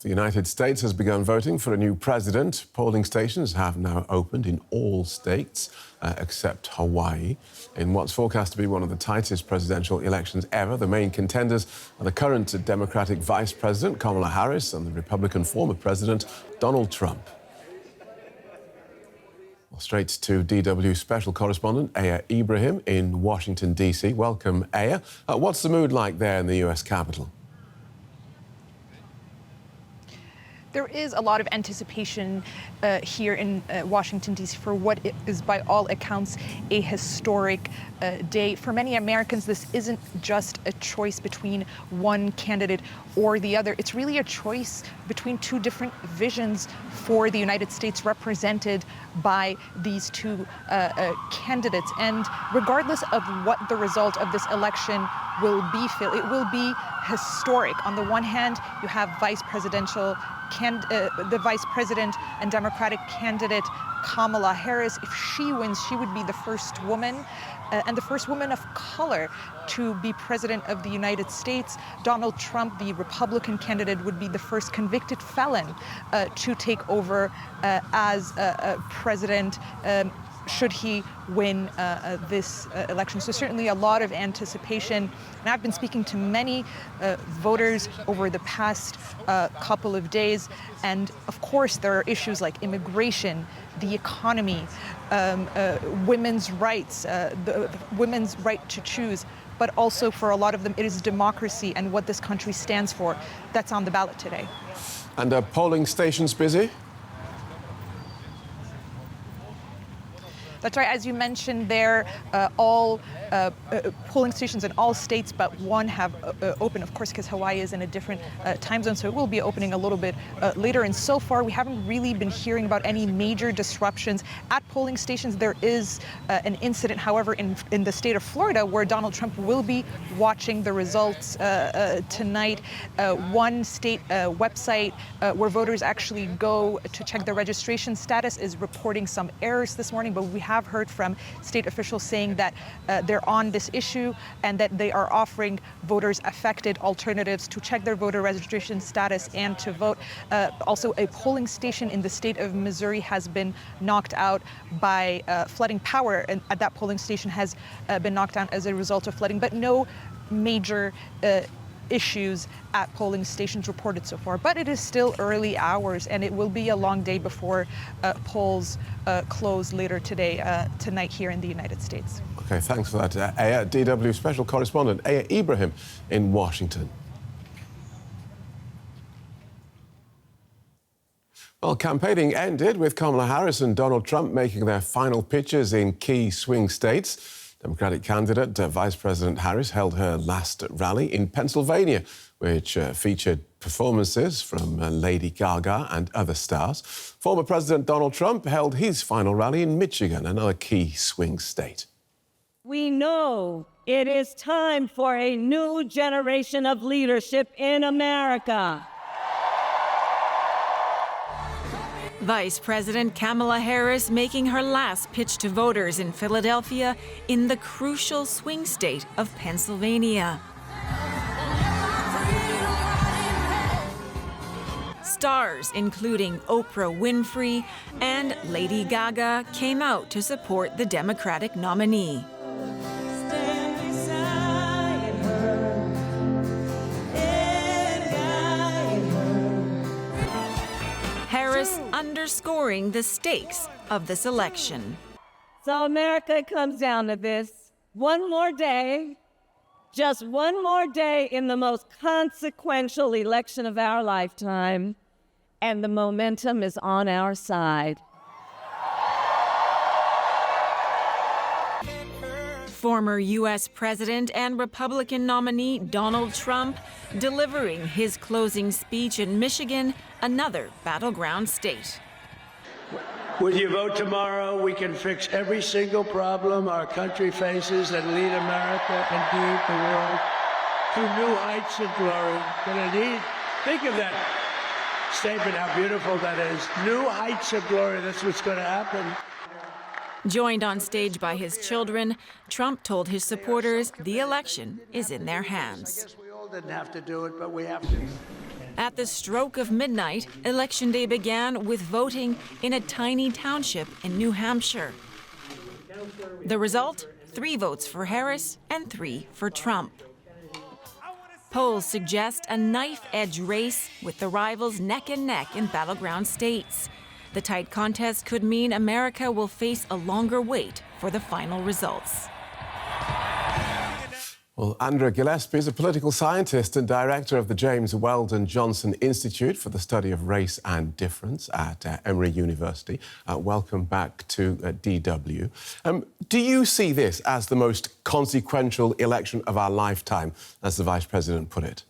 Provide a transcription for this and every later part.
The United States has begun voting for a new president. Polling stations have now opened in all states except Hawaii. In what's forecast to be one of the tightest presidential elections ever, the main contenders are the current Democratic Vice President, Kamala Harris, and the Republican former President, Donald Trump. Well, straight to DW special correspondent Aya Ibrahim in Washington, D.C. Welcome, Aya. What's the mood like there in the U.S. Capitol? There is a lot of anticipation here in Washington, D.C. for what is, by all accounts, a historic day. For many Americans, this isn't just a choice between one candidate or the other. It's really a choice between two different visions for the United States represented by these two candidates. And regardless of what the result of this election will be, Phil, it will be historic. On the one hand, you have the Vice President and Democratic candidate Kamala Harris. If she wins, she would be the first woman and the first woman of color to be president of the United States. Donald Trump, the Republican candidate, would be the first convicted felon to take over as president should he win this election. So certainly a lot of anticipation. And I've been speaking to many voters over the past couple of days. And of course, there are issues like immigration, the economy, women's rights, the women's right to choose. But also for a lot of them, it is democracy and what this country stands for that's on the ballot today. And are polling stations busy? That's right. As you mentioned, there all polling stations in all states but one have opened, of course, because Hawaii is in a different time zone, so it will be opening a little bit later. And so far, we haven't really been hearing about any major disruptions at polling stations. There is an incident, however, in the state of Florida, where Donald Trump will be watching the results tonight. One state website where voters actually go to check their registration status is reporting some errors this morning, but we have heard from state officials saying that they're on this issue and that they are offering voters affected alternatives to check their voter registration status and to vote. Also, a polling station in the state of Missouri has been knocked out by flooding. Power at that polling station has been knocked down as a result of flooding, but no major issues at polling stations reported so far. But it is still early hours, and it will be a long day before polls close later tonight here in the United States. Okay, thanks for that, Aya. DW special correspondent Aya Ibrahim in Washington. Well, campaigning ended with Kamala Harris and Donald Trump making their final pitches in key swing states. Democratic candidate Vice President Harris held her last rally in Pennsylvania, which featured performances from Lady Gaga and other stars. Former President Donald Trump held his final rally in Michigan, another key swing state. We know it is time for a new generation of leadership in America. Vice President Kamala Harris making her last pitch to voters in Philadelphia in the crucial swing state of Pennsylvania. Stars including Oprah Winfrey and Lady Gaga came out to support the Democratic nominee. Harris underscoring the stakes of this election. So America, it comes down to this. One more day, just one more day in the most consequential election of our lifetime, and the momentum is on our side. Former U.S. President and Republican nominee Donald Trump delivering his closing speech in Michigan, another battleground state. With your vote tomorrow, we can fix every single problem our country faces and lead America and lead the world to new heights of glory. Think of that statement, how beautiful that is. New heights of glory, that's what's going to happen. Joined on stage by his children, Trump told his supporters the election is in their hands. I guess we all didn't have to do it, but we have to. At the stroke of midnight, Election Day began with voting in a tiny township in New Hampshire. The result? 3 votes for Harris and 3 for Trump. Polls suggest a knife-edge race with the rivals neck and neck in battleground states. The tight contest could mean America will face a longer wait for the final results. Well, Andra Gillespie is a political scientist and director of the James Weldon Johnson Institute for the Study of Race and Difference at Emory University. Welcome back to DW. Do you see this as the most consequential election of our lifetime, as the Vice President put it?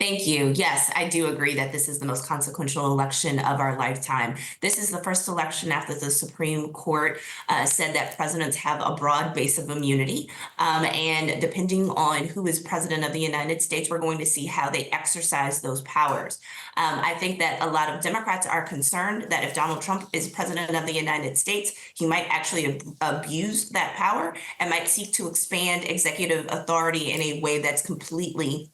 Thank you. Yes, I do agree that this is the most consequential election of our lifetime. This is the first election after the Supreme Court said that presidents have a broad base of immunity. And depending on who is president of the United States, we're going to see how they exercise those powers. I think that a lot of Democrats are concerned that if Donald Trump is president of the United States, he might actually abuse that power and might seek to expand executive authority in a way that's completely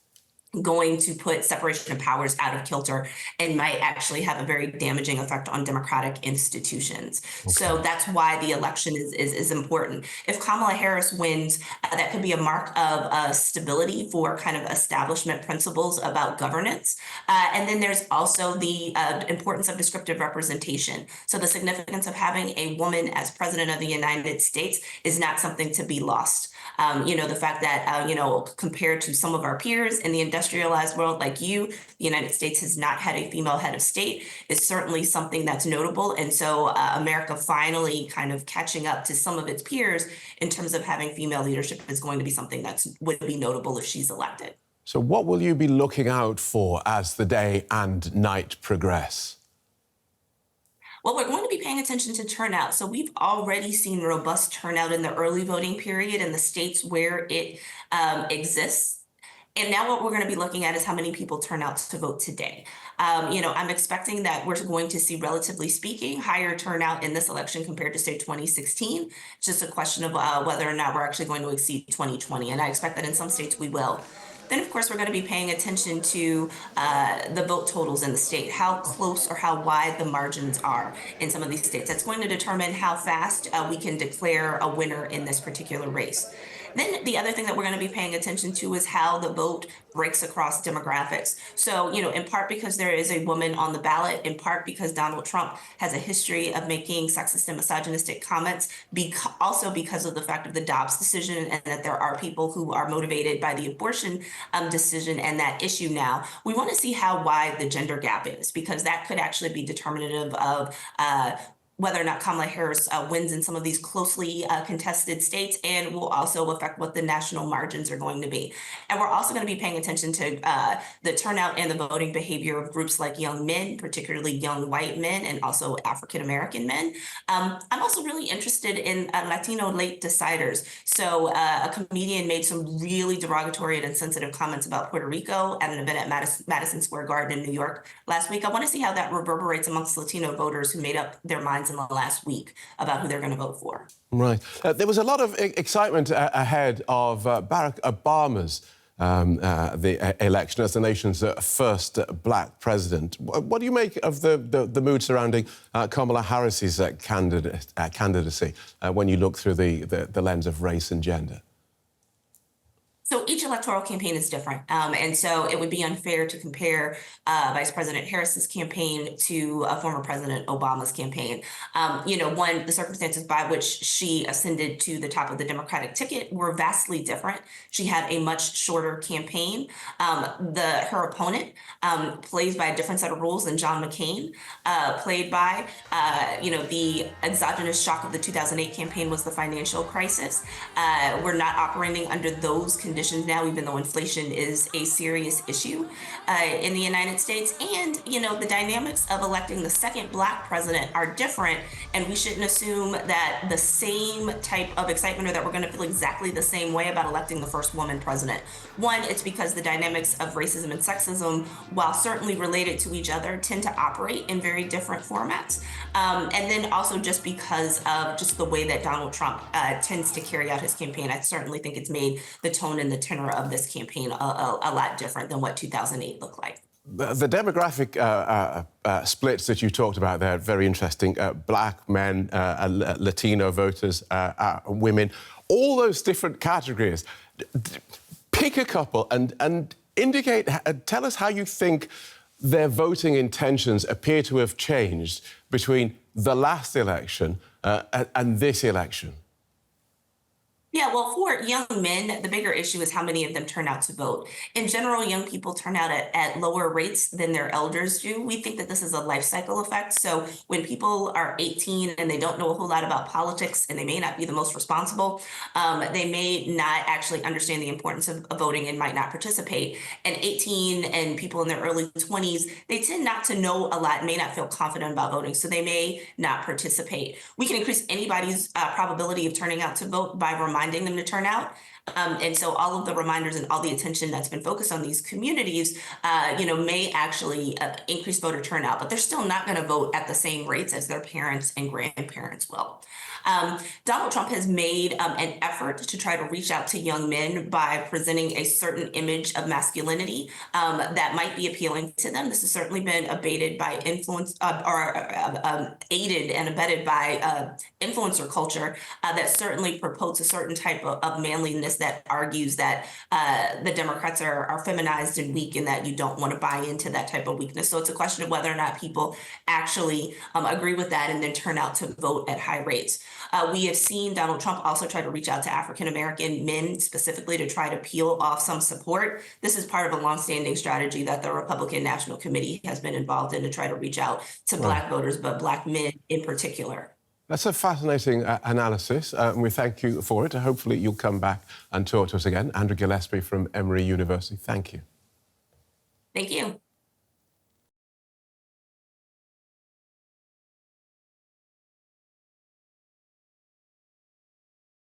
going to put separation of powers out of kilter and might actually have a very damaging effect on democratic institutions. Okay. So that's why the election is important. If Kamala Harris wins, that could be a mark of stability for kind of establishment principles about governance. And then there's also the importance of descriptive representation. So the significance of having a woman as president of the United States is not something to be lost. The fact that, compared to some of our peers in the industrialized world like you, the United States has not had a female head of state is certainly something that's notable. And so America finally kind of catching up to some of its peers in terms of having female leadership is going to be something that would be notable if she's elected. So what will you be looking out for as the day and night progress? Well, we're going to be paying attention to turnout. So we've already seen robust turnout in the early voting period in the states where it exists. And now what we're going to be looking at is how many people turn out to vote today. I'm expecting that we're going to see, relatively speaking, higher turnout in this election compared to, say, 2016. It's just a question of whether or not we're actually going to exceed 2020. And I expect that in some states we will. Then, of course, we're going to be paying attention to the vote totals in the state, how close or how wide the margins are in some of these states. That's going to determine how fast we can declare a winner in this particular race. Then the other thing that we're going to be paying attention to is how the vote breaks across demographics. So, in part because there is a woman on the ballot, in part because Donald Trump has a history of making sexist and misogynistic comments, also because of the fact of the Dobbs decision and that there are people who are motivated by the abortion decision and that issue now. We want to see how wide the gender gap is, because that could actually be determinative of whether or not Kamala Harris wins in some of these closely contested states, and will also affect what the national margins are going to be. And we're also going to be paying attention to the turnout and the voting behavior of groups like young men, particularly young white men, and also African-American men. I'm also really interested in Latino late deciders. So a comedian made some really derogatory and insensitive comments about Puerto Rico at an event at Madison Square Garden in New York last week. I want to see how that reverberates amongst Latino voters who made up their minds in the last week about who they're going to vote for. Right. There was a lot of excitement ahead of Barack Obama's the election as the nation's first black president. What do you make of the mood surrounding Kamala Harris's candidacy when you look through the lens of race and gender? So each electoral campaign is different. And so it would be unfair to compare Vice President Harris's campaign to former President Obama's campaign. The circumstances by which she ascended to the top of the Democratic ticket were vastly different. She had a much shorter campaign. Her opponent plays by a different set of rules than John McCain played by. The exogenous shock of the 2008 campaign was the financial crisis. We're not operating under those conditions now, even though inflation is a serious issue in the United States. And, the dynamics of electing the second black president are different. And we shouldn't assume that the same type of excitement, or that we're going to feel exactly the same way about electing the first woman president. One, it's because the dynamics of racism and sexism, while certainly related to each other, tend to operate in very different formats. And then also just because of just the way that Donald Trump tends to carry out his campaign. I certainly think it's made the tone and been the tenor of this campaign a lot different than what 2008 looked like. The demographic splits that you talked about there are very interesting. Black men, Latino voters, women, all those different categories. Pick a couple and indicate, tell us how you think their voting intentions appear to have changed between the last election and this election. Yeah, well, for young men, the bigger issue is how many of them turn out to vote. In general, young people turn out at lower rates than their elders do. We think that this is a life cycle effect. So when people are 18 and they don't know a whole lot about politics and they may not be the most responsible, they may not actually understand the importance of voting and might not participate. And 18 and people in their early 20s, they tend not to know a lot, may not feel confident about voting, so they may not participate. We can increase anybody's probability of turning out to vote by reminding them to turn out. And so all of the reminders and all the attention that's been focused on these communities, may actually increase voter turnout, but they're still not going to vote at the same rates as their parents and grandparents will. Donald Trump has made an effort to try to reach out to young men by presenting a certain image of masculinity that might be appealing to them. This has certainly been abated by aided and abetted by influencer culture that certainly promotes a certain type of manliness that argues that the Democrats are feminized and weak and that you don't want to buy into that type of weakness. So it's a question of whether or not people actually agree with that and then turn out to vote at high rates. We have seen Donald Trump also try to reach out to African-American men specifically to try to peel off some support. This is part of a longstanding strategy that the Republican National Committee has been involved in to try to reach out to Black voters, but Black men in particular. That's a fascinating analysis, and we thank you for it. Hopefully you'll come back and talk to us again. Andra Gillespie from Emory University, thank you. Thank you.